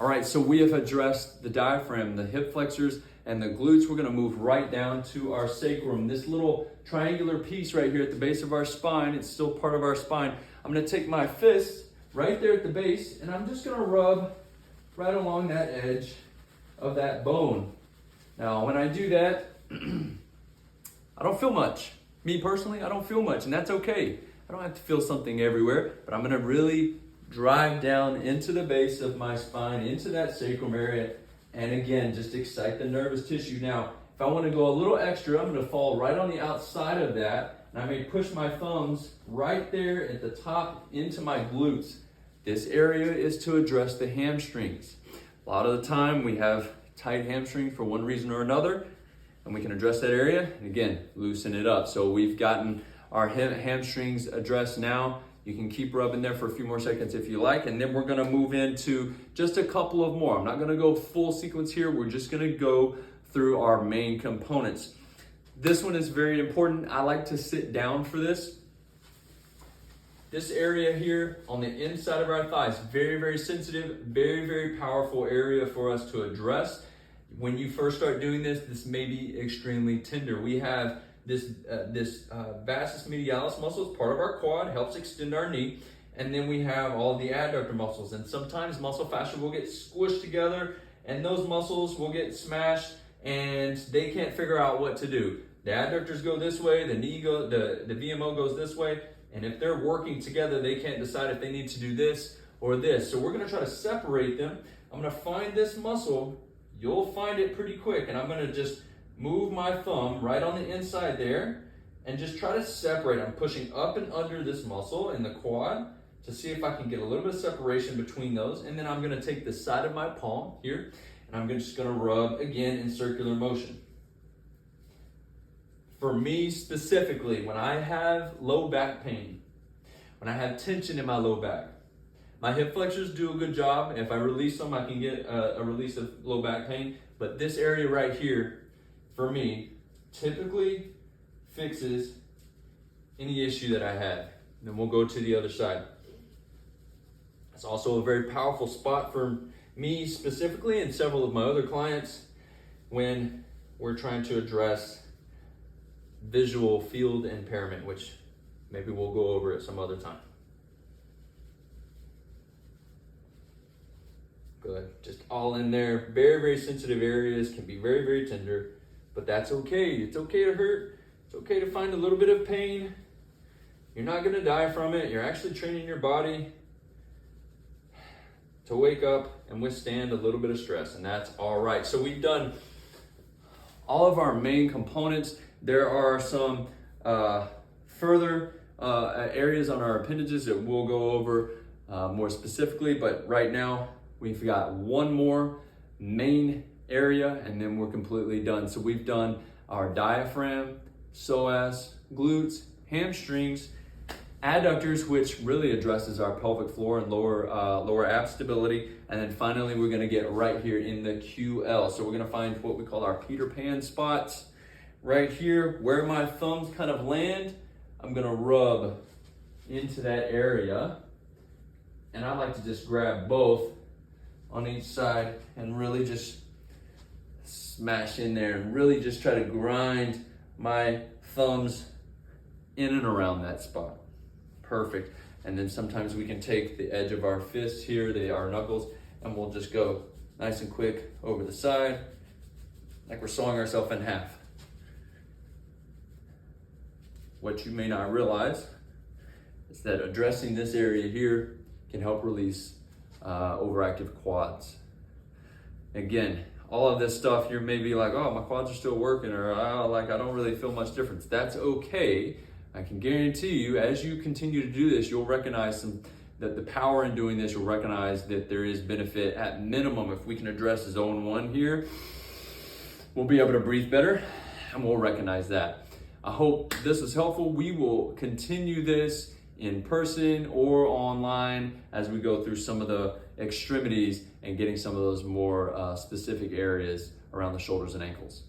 All right, so we have addressed the diaphragm, the hip flexors, and the glutes. We're gonna move right down to our sacrum. This little triangular piece right here at the base of our spine, it's still part of our spine. I'm gonna take my fist right there at the base, and I'm just gonna rub right along that edge of that bone. Now, when I do that, I don't feel much. Me personally, I don't feel much, and that's okay. I don't have to feel something everywhere, but I'm gonna really drive down into the base of my spine, into that sacrum area, and again, just excite the nervous tissue. Now, if I want to go a little extra, I'm going to fall right on the outside of that, and I may push my thumbs right there at the top into my glutes. This area is to address the hamstrings. A lot of the time, we have tight hamstrings for one reason or another, and we can address that area, and again, loosen it up. So we've gotten our hamstrings addressed now. You can keep rubbing there for a few more seconds if you like, and then we're gonna move into just a couple of more. I'm not gonna go full sequence here. We're just gonna go through our main components. This one is very important. I like to sit down for this. This area here on the inside of our thighs, very, very sensitive, very, very powerful area for us to address. When you first start doing this, this may be extremely tender. We have this vastus medialis muscle is part of our quad, helps extend our knee, and then we have all the adductor muscles, and sometimes muscle fascia will get squished together and those muscles will get smashed and they can't figure out what to do. The adductors go this way, the VMO goes this way, and if they're working together, they can't decide if they need to do this or this. So we're gonna try to separate them. I'm gonna find this muscle, you'll find it pretty quick, and I'm gonna just move my thumb right on the inside there and just try to separate. I'm pushing up and under this muscle in the quad to see if I can get a little bit of separation between those. And then I'm gonna take the side of my palm here and I'm just gonna rub again in circular motion. For me specifically, when I have low back pain, when I have tension in my low back, my hip flexors do a good job. If I release them, I can get a release of low back pain. But this area right here, for me, typically fixes any issue that I had. Then we'll go to the other side. It's also a very powerful spot for me specifically and several of my other clients when we're trying to address visual field impairment, which maybe we'll go over at some other time. Good, just all in there. Very, very sensitive areas, can be very, very tender. But that's okay. It's okay to hurt. It's okay to find a little bit of pain. You're not going to die from it. You're actually training your body to wake up and withstand a little bit of stress, and that's all right. So we've done all of our main components. There are some further areas on our appendages that we'll go over more specifically, but right now we've got one more main area and then we're completely done. So we've done our diaphragm, psoas, glutes, hamstrings, adductors, which really addresses our pelvic floor and lower ab stability, and then finally we're going to get right here in the QL. So we're going to find what we call our Peter Pan spots right here where my thumbs kind of land. I'm going to rub into that area, and I like to just grab both on each side and really just smash in there and really just try to grind my thumbs in and around that spot. Perfect. And then sometimes we can take the edge of our fist here, our knuckles, and we'll just go nice and quick over the side, like we're sawing ourselves in half. What you may not realize is that addressing this area here can help release overactive quads. Again, all of this stuff, you may be like, oh, my quads are still working, or oh, I don't really feel much difference. That's okay. I can guarantee you, as you continue to do this, you'll recognize that the power in doing this, you'll recognize that there is benefit at minimum. If we can address zone 1 here, we'll be able to breathe better, and we'll recognize that. I hope this is helpful. We will continue this in person or online as we go through some of the extremities and getting some of those more specific areas around the shoulders and ankles.